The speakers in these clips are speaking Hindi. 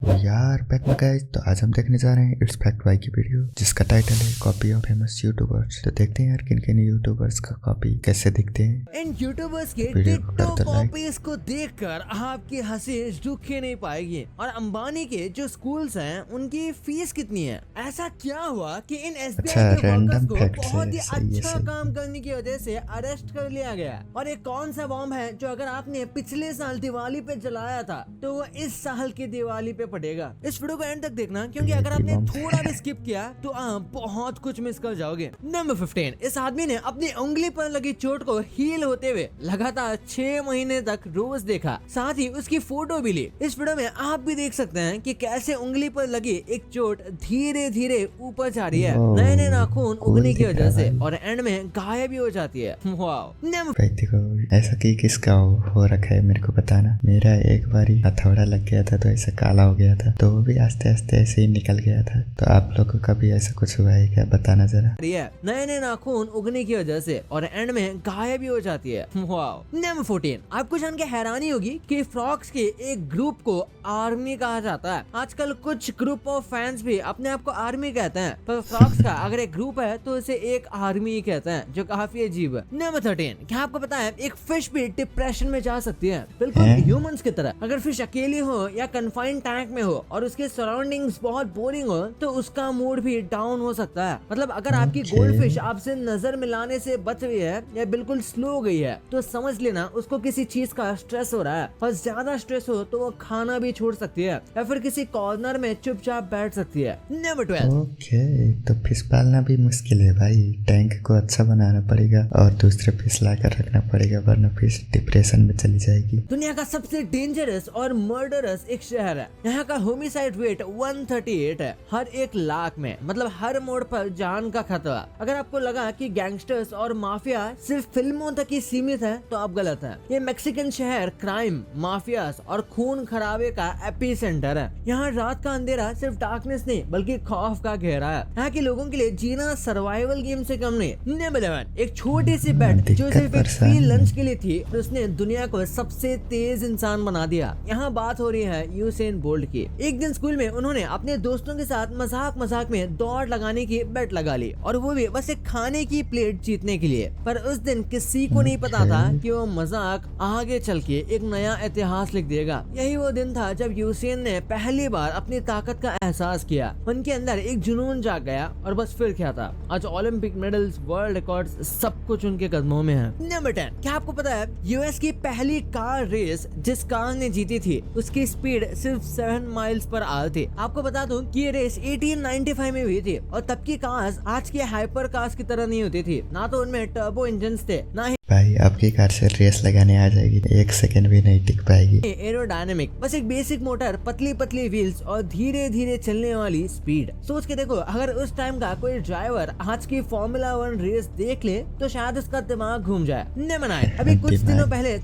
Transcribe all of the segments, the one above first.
यार बैक में गाइस, तो आज हम देखने जा रहे हैं इट्स फैक्ट वाई की वीडियो, जिसका टाइटल है कॉपी ऑफ फेमस यूट्यूबर्स। तो देखते हैं यार किन किन यूट्यूबर्स का कॉपी कैसे दिखते हैं। इन यूट्यूबर्स के वीडियो को टिकटॉक कर दो लाइक। कॉपीज को देखकर आपकी हंसी रुके नहीं पाएगी। और अंबानी के जो स्कूल्स हैं उनकी फीस कितनी है? ऐसा क्या हुआ कि इन एसबीआई अच्छा, के वर्कर्स random को facts बहुत ही है, सही है, अच्छा सही काम है। करने की वजह से अरेस्ट कर लिया गया? और एक कौन सा बॉम्ब है जो अगर आपने पिछले साल दिवाली पे जलाया था तो वो इस साल की दिवाली पे फटेगा? इस वीडियो को एंड तक देखना, क्योंकि अगर आपने बॉम्ब। थोड़ा भी स्किप किया तो आप बहुत कुछ मिस कर जाओगे। नंबर 15, इस आदमी ने अपनी उंगली पर लगी चोट को हील होते हुए लगातार 6 महीने तक रोज देखा, साथ ही उसकी फोटो भी ली। इस वीडियो में आप भी देख सकते हैं कि कैसे उंगली पर लगी एक चोट धीरे धीरे ऊपर जा रही है, नए नए नाखून उगने की वजह से, और एंड में गायब भी हो जाती है। वाओ। भाई देखो, ऐसा कि किसका हो रखा है मेरे को बताना। मेरा एक बारी हथौड़ा लग गया था तो ऐसा काला हो गया था, तो वो भी आस्ते आस्ते ऐसे ही निकल गया था। तो आप लोगों का भी ऐसा कुछ हुआ है क्या, बताना जरा। नए नए नाखून उगने की वजह से, और एंड में गायब भी हो जाती है। वाओ। नंबर 14, आपको जान के हैरानी होगी कि फ्रॉक्स के एक ग्रुप को आर्मी कहा जाता है। आजकल कुछ ग्रुप ऑफ फैंस भी अपने आप को आर्मी कहते हैं, पर फ्रॉक्स का अगर एक ग्रुप है तो उसे एक आर्मी ही कहते हैं, जो काफी अजीब है। नंबर 13, क्या आपको पता है एक फिश भी डिप्रेशन में जा सकती है, बिल्कुल ह्यूमंस की तरह। अगर फिश अकेली हो या कन्फाइंड टैंक में हो और उसके सराउंडिंग्स बहुत बोरिंग हो तो उसका मूड भी डाउन हो सकता है। मतलब अगर आपकी गोल्ड फिश आपसे नजर मिलाने से बच रही है या बिल्कुल स्लो हो गई है तो समझ लेना उसको किसी चीज का स्ट्रेस हो रहा है, और ज्यादा स्ट्रेस हो तो वो खाना भी छोड़ सकती है या फिर किसी कॉर्नर में चुपचाप बैठ सकती है। नंबर 12, ओके, तो फिश पालना भी मुश्किल है भाई। टैंक को अच्छा बनाना पड़ेगा और दूसरे फिश लाकर रखना पड़ेगा, वरना फिश डिप्रेशन में चली जाएगी। दुनिया का सबसे डेंजरस और मर्डरस एक शहर है। यहाँ का होमिसाइड रेट 138 है हर 1 लाख में। मतलब हर मोड़ पर जान का खतरा। अगर आपको लगा कि गैंगस्टर्स और माफिया सिर्फ फिल्मों तक ही सीमित है तो आप गलत हैं। ये मैक्सिकन शहर क्राइम, माफियास और खून खराबे का एपी सेंटर है। यहाँ रात का अंधेरा सिर्फ डार्कनेस नहीं बल्कि खौफ का घेरा है। यहाँ के लोगों के लिए जीना सर्वाइवल गेम से कम नहीं। नंबर 11, एक छोटी सी बेट जो सिर्फ एक फ्री लंच के लिए थी, उसने दुनिया को सबसे तेज इंसान बना दिया। यहाँ बात हो रही है यूसेन बोल्ट की। एक दिन स्कूल में उन्होंने अपने दोस्तों के साथ मजाक मजाक में दौड़ लगाने की बेट लगा ली, और वो भी बस एक खाने की प्लेट जीतने के लिए। पर उस दिन किसी को नहीं पता था कि वो मजाक आगे चल के एक नया इतिहास लिख देगा। यही वो दिन था जब यूसेन ने पहली बार अपनी ताकत का एहसास किया। उनके अंदर एक जुनून जाग गया, और बस फिर क्या था, आज ओलंपिक मेडल्स, वर्ल्ड रिकॉर्ड्स, सब कुछ उनके कदमों में है। नंबर 10, क्या आपको पता है यूएस की पहली कार रेस जिस कार ने जीती थी उसकी स्पीड सिर्फ 7 माइल्स पर आवर थी। आपको बता दूं कि ये रेस 1895 में हुई थी, और तब की कार्स आज के हाइपर कार्स की तरह नहीं होती थी। ना तो उनमें टर्बो इंजन्स थे, ना ही भाई आपकी कार से रेस लगाने आ जाएगी, 1 सेकंड भी नहीं टिक पाएगी। एरोडायनेमिक, बस एक बेसिक मोटर, पतली पतली व्हील्स और धीरे धीरे चलने वाली स्पीड। सोच के देखो, अगर उस टाइम का कोई ड्राइवर आज की फॉर्मूला 1 रेस देख ले तो शायद उसका दिमाग घूम जाए। नंबर 9, अभी कुछ दिनों पहले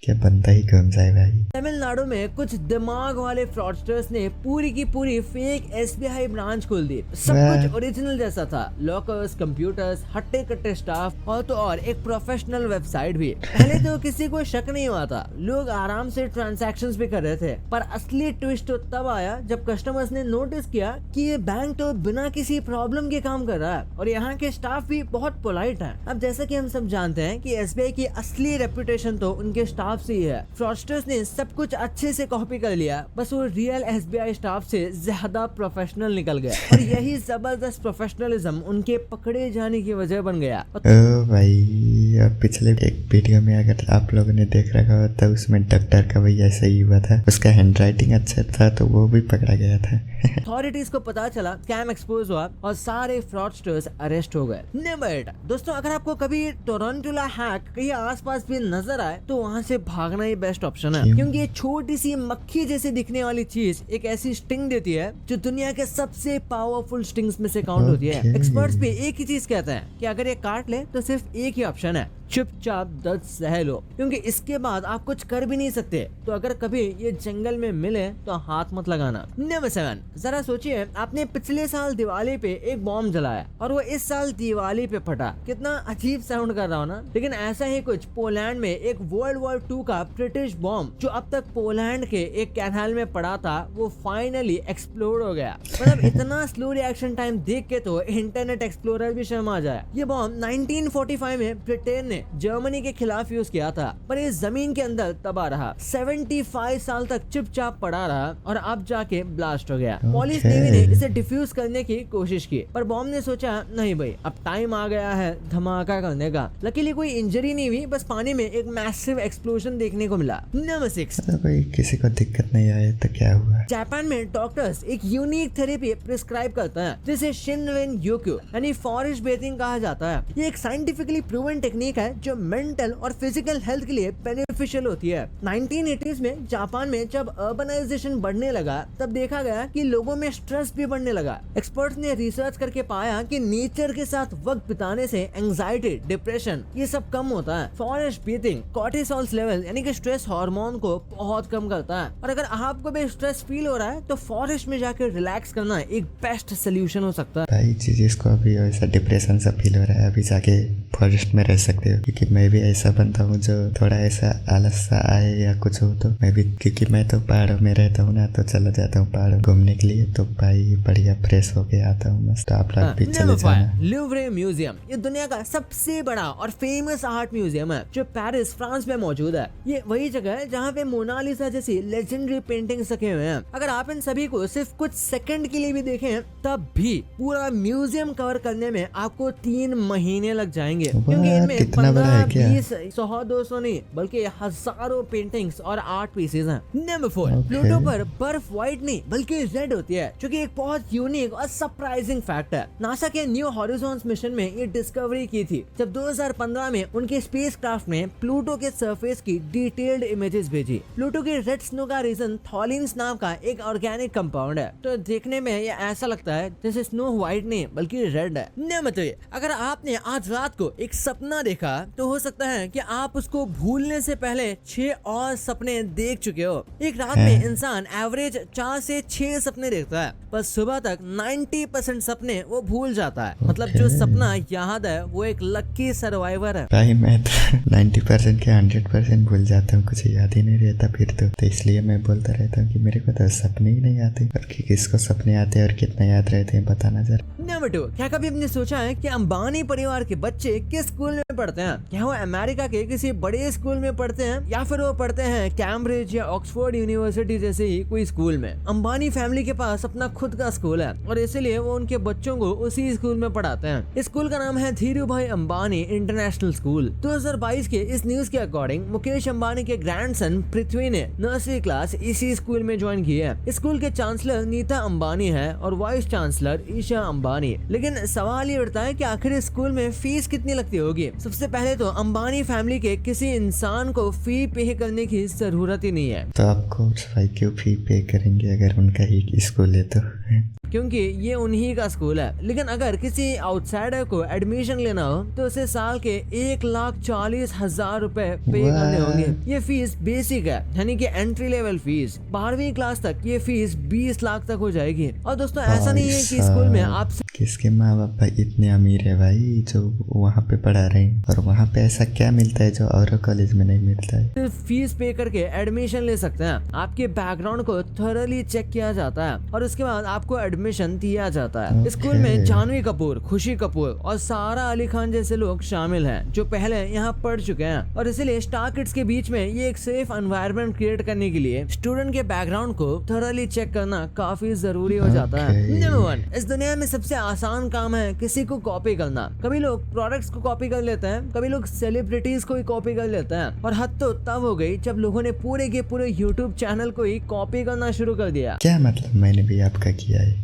क्या बनता ही घूम जाए भाई। तमिलनाडु में कुछ दिमाग वाले फ्रॉडस्टर्स ने पूरी की पूरी फेक एसबीआई ब्रांच खोल दी। सब कुछ ओरिजिनल जैसा था, लॉकर्स, कंप्यूटर्स, हट्टे कट्टे स्टाफ, और तो और एक प्रोफेशनल वेबसाइट भी। पहले तो किसी को शक नहीं हुआ था, लोग आराम से ट्रांजैक्शंस भी कर रहे थे। पर असली ट्विस्ट तो तब आया जब कस्टमर्स ने नोटिस किया कि ये बैंक तो बिना किसी प्रॉब्लम के काम कर रहा है, और यहाँ के स्टाफ भी बहुत पोलाइट है। अब जैसा कि हम सब जानते हैं कि एसबीआई की असली रेपुटेशन तो उनके स्टाफ से ही है। फ्रॉडस्टर्स ने सब कुछ अच्छे से कॉपी कर लिया, बस वो रियल एसबीआई स्टाफ से ज्यादा प्रोफेशनल निकल गया, और यही जबरदस्त प्रोफेशनलिज्म उनके पकड़े जाने की वजह बन गया। ओ भाई, अब पिछले एक वीडियो में अगर आप लोगों ने देख रखा हो तो उसमें डॉक्टर का भी ऐसा ही हुआ था। उसका हैंडराइटिंग अच्छा था तो वो भी पकड़ा गया था। अथॉरिटीज को पता चला, स्कैम एक्सपोज हुआ, और सारे फ्रॉडस्टर्स अरेस्ट हो गए। नंबर 8, दोस्तों अगर आपको कभी टोरंटुला हैक कहीं आसपास भी नजर आए तो वहाँ से भागना ही बेस्ट ऑप्शन है, क्योंकि ये छोटी सी मक्खी जैसे दिखने वाली चीज एक ऐसी स्टिंग देती है जो दुनिया के सबसे पावरफुल स्टिंग्स में से काउंट होती है। एक्सपर्ट्स भी एक ही चीज कहते हैं कि अगर ये काट ले तो सिर्फ एक ही ऑप्शन है, चुपचाप दर्द सह लो, क्योंकि इसके बाद आप कुछ कर भी नहीं सकते। तो अगर कभी ये जंगल में मिले तो हाथ मत लगाना। नंबर 7, जरा सोचिए आपने पिछले साल दिवाली पे एक बॉम्ब जलाया और वो इस साल दिवाली पे फटा। कितना अजीब साउंड कर रहा हो ना, लेकिन ऐसा ही कुछ पोलैंड में एक वर्ल्ड वॉर 2 का ब्रिटिश बॉम्ब जो अब तक पोलैंड के एक कैनाल में पड़ा था, वो फाइनली एक्सप्लोड हो गया। मतलब इतना स्लो रिएक्शन टाइम देख के तो इंटरनेट एक्सप्लोरर भी शर्मा जाए। ये बॉम्ब 1945 में ब्रिटेन ने जर्मनी के खिलाफ यूज किया था, पर ये जमीन के अंदर तबाह रहा। 75 साल तक चुपचाप पड़ा रहा और अब जाके ब्लास्ट हो गया। पुलिस नेवी ने इसे डिफ्यूज करने की कोशिश की, पर बॉम्ब ने सोचा नहीं भाई, अब टाइम आ गया है धमाका करने का। लकीली कोई इंजरी नहीं हुई, बस पानी में एक मैसिव एक्सप्लोजन देखने को मिला। नंबर 6, कोई किसी को दिक्कत नहीं आए तो क्या हुआ? जापान में डॉक्टर्स एक यूनिक थेरेपी प्रिस्क्राइब करता है जिसे शिनरेन योक्यू यानी फॉरेस्ट बेथिंग कहा जाता है। ये एक साइंटिफिकली प्रूवन टेक्निक है जो मेंटल और फिजिकल हेल्थ के लिए बेनिफिशियल होती है। 1980s में जापान में जब अर्बनाइजेशन बढ़ने लगा, तब देखा गया कि लोगों में स्ट्रेस भी बढ़ने लगा। एक्सपर्ट्स ने रिसर्च करके पाया कि नेचर के साथ वक्त बिताने से एंजाइटी, डिप्रेशन ये सब कम होता है। फॉरेस्ट ब्रीथिंग कॉर्टिसोल लेवल यानी कि स्ट्रेस हार्मोन को बहुत कम करता है। और अगर आपको भी स्ट्रेस फील हो रहा है तो फॉरेस्ट में जाकर रिलैक्स करना एक बेस्ट सोल्यूशन हो सकता है। भाई जिसको अभी ऐसा डिप्रेशन सा फील हो रहा है, अभी जाके फॉरेस्ट में रह सकते हो, क्योंकि मैं भी ऐसा बनता हूँ जो थोड़ा ऐसा आलस सा आए या कुछ हो तो मैं भी, क्योंकि मैं तो पहाड़ों में रहता हूँ ना, तो चला जाता हूँ पहाड़ों घूमने के लिए, तो भाई बढ़िया फ्रेश होके आता हूँ मस्त। आप लोग भी चले जाना। लूव्रे म्यूजियम ये दुनिया का सबसे बड़ा और फेमस आर्ट म्यूजियम है जो पेरिस फ्रांस में मौजूद है। ये वही जगह है जहाँ पे मोनालिसा जैसी लेजेंडरी पेंटिंग्स रखे हुए हैं। अगर आप इन सभी को सिर्फ कुछ सेकंड के लिए भी देखें, तब भी पूरा म्यूजियम कवर करने में आपको 3 महीने लग जाएंगे, क्योंकि इनमें 15, 20, 100, 200 नहीं बल्कि हजारों पेंटिंग्स और आर्ट पीसेज हैं। नंबर 4, प्लूटो पर बर्फ व्हाइट नहीं बल्कि रेड होती है, जो कि एक बहुत यूनिक और सरप्राइजिंग फैक्ट है। नासा के न्यू हॉरिजॉन्स मिशन में ये डिस्कवरी की थी जब 2015 में उनके स्पेसक्राफ्ट ने प्लूटो के सरफेस की डिटेल्ड इमेजेस भेजी। प्लूटो के रेड स्नो का रीजन थॉलिन्स नाम का एक ऑर्गेनिक कंपाउंड है, तो देखने में ये ऐसा लगता है जैसे स्नो व्हाइट नहीं बल्कि रेड है। नंबर 3, अगर आपने आज रात को एक सपना देखा तो हो सकता है कि आप उसको भूलने से पहले 6 और सपने देख चुके हो। एक रात में इंसान एवरेज 4 से 6 सपने देखता है, पर सुबह तक 90% सपने वो भूल जाता है। मतलब जो सपना याद है वो एक लकी सर्वाइवर है। भाई मैं तो 90% के 100% भूल जाता हूँ, कुछ याद ही नहीं रहता फिर तो इसलिए मैं बोलता रहता हूँ कि मेरे को तो सपने ही नहीं आते। और कि किसको सपने आते हैं और कितना याद रहते हैं बताना जरा। नंबर 2, क्या कभी आपने सोचा है कि अंबानी परिवार के बच्चे किस स्कूल में पढ़ते हैं? क्या वो अमेरिका के किसी बड़े स्कूल में पढ़ते हैं या फिर वो पढ़ते हैं कैम्ब्रिज या ऑक्सफोर्ड यूनिवर्सिटी जैसे ही कोई स्कूल में? अंबानी फैमिली के पास अपना खुद का स्कूल है और इसीलिए वो उनके बच्चों को उसी स्कूल में पढ़ाते हैं। इस स्कूल का नाम है धीरू भाई अंबानी इंटरनेशनल स्कूल। 2022 के इस न्यूज के अकॉर्डिंग मुकेश अंबानी के ग्रैंडसन पृथ्वी ने नर्सरी क्लास इसी स्कूल में ज्वाइन की है। स्कूल के चांसलर नीता अंबानी है और वाइस चांसलर ईशा अंबानी। लेकिन सवाल ये उठता है कि आखिर स्कूल में फीस कितनी लगती होगी? सबसे पहले तो अंबानी फैमिली के किसी इंसान को फी पे करने की जरूरत ही नहीं है। तो आपको भाई क्यों फी पे करेंगे अगर उनका ही स्कूल है तो? क्योंकि ये उन्हीं का स्कूल है। लेकिन अगर किसी आउटसाइडर को एडमिशन लेना हो तो उसे साल के 1,40,000 रुपए पे करने होंगे। ये फीस बेसिक है, यानी कि एंट्री लेवल फीस। 12वीं क्लास तक ये फीस 20 लाख तक हो जाएगी। और दोस्तों ऐसा नहीं है कि स्कूल में आप किसके माँ बाप भाई इतने अमीर है भाई जो वहाँ पे पढ़ा रहे हैं, और वहाँ पे ऐसा क्या मिलता है जो और कॉलेज में नहीं मिलता है? सिर्फ फीस पे करके एडमिशन ले सकते हैं। आपके बैकग्राउंड को थॉरली चेक किया जाता है और उसके बाद आपको एडमिशन दिया जाता है। स्कूल में जानवी कपूर, खुशी कपूर और सारा अली खान जैसे लोग शामिल हैं जो पहले यहाँ पढ़ चुके हैं। और इसीलिए स्टार किड्स के बीच में ये एक सेफ एनवायरनमेंट क्रिएट करने के लिए स्टूडेंट के बैकग्राउंड को थॉरली चेक करना काफी जरूरी हो जाता है। नंबर 1, इस दुनिया में सबसे आसान काम है किसी को कॉपी करना। कभी लोग प्रोडक्ट्स को कॉपी कर लेते हैं, कभी लोग सेलिब्रिटीज को ही कॉपी कर लेते हैं, और हद तो तब हो गई जब लोगों ने पूरे के पूरे यूट्यूब चैनल को ही कॉपी करना शुरू कर दिया। क्या मतलब? मैंने भी आपका किया है।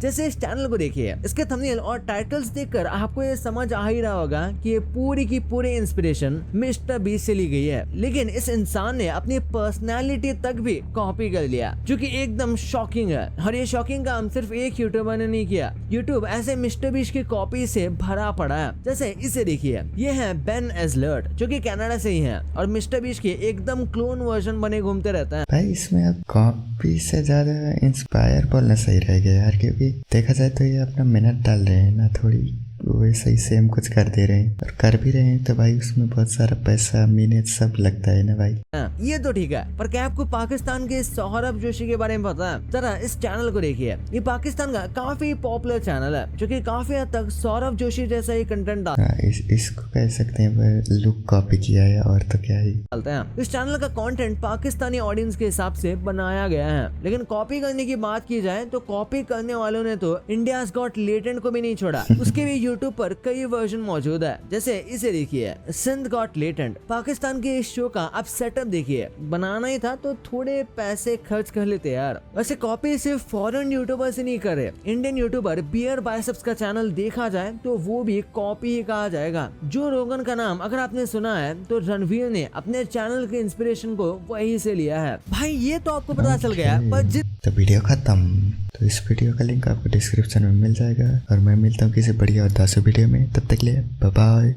जैसे इस चैनल को देखिए, इसके थंबनेल और टाइटल्स देखकर आपको ये समझ आ ही रहा होगा कि ये पूरी की पूरी इंस्पिरेशन मिस्टर बीस्ट से ली गई है, लेकिन इस इंसान ने अपनी पर्सनैलिटी तक भी कॉपी कर लिया, जो कि एकदम शॉकिंग है। और ये शॉकिंग काम सिर्फ एक यूट्यूबर ने नहीं किया, यूट्यूब ऐसे मिस्टर बीस्ट की कॉपी से भरा पड़ा है। जैसे इसे देखिए, ये है बेन एजलर्ट जो कि कनाडा से ही है और मिस्टर बीस्ट के एकदम क्लोन वर्जन बने घूमते रहता है। भाई इसमें अब कॉपी से ज्यादा इंस्पायर बोलना सही रहेगा यार, क्योंकि देखा जाए तो ये अपना मेहनत डाल रहे हैं ना, थोड़ी वैसे ही सेम कुछ कर दे रहे हैं और कर भी रहे हैं, तो भाई उसमें बहुत सारा पैसा मेहनत सब लगता है ना भाई। ये तो ठीक है, पर क्या आपको पाकिस्तान के सौरभ जोशी के बारे में पता है? जरा इस चैनल को देखिए, ये पाकिस्तान का काफी पॉपुलर चैनल है जो कि काफी हद तक सौरभ जोशी जैसा ही कंटेंट डालता है। इसको कह सकते हैं लुक कॉपी किया है और तो क्या ही डालते हैं। इस चैनल का कंटेंट पाकिस्तानी ऑडियंस के हिसाब से बनाया गया है, लेकिन कॉपी करने की बात की जाए तो कॉपी करने वालों ने तो इंडियाज गॉट लेटेंट को भी नहीं छोड़ा। उसके भी यूट्यूब पर कई वर्जन मौजूद है। जैसे इसे देखिए, सिंध गॉट लेटेंट। पाकिस्तान के इस शो का आप सेटअप देखिए, बनाना ही था तो थोड़े पैसे खर्च कर लेते यार। वैसे कॉपी सिर्फ फॉरेन यूट्यूबर से नहीं कर रहे, इंडियन यूट्यूबर बियर बाइसेप्स का चैनल देखा जाए तो वो भी कॉपी ही कहा जाएगा। जो रोगन का नाम अगर आपने सुना है तो रणवीर ने अपने चैनल के इंस्पिरेशन को वहीं से लिया है। भाई ये तो आपको पता चल गया, पर तो वीडियो खत्म। तो इस वीडियो का लिंक आपको डिस्क्रिप्शन में मिल जाएगा और मैं मिलता हूँ किसी बढ़िया और 10 वीडियो में। तब तक के लिए बाय बाय।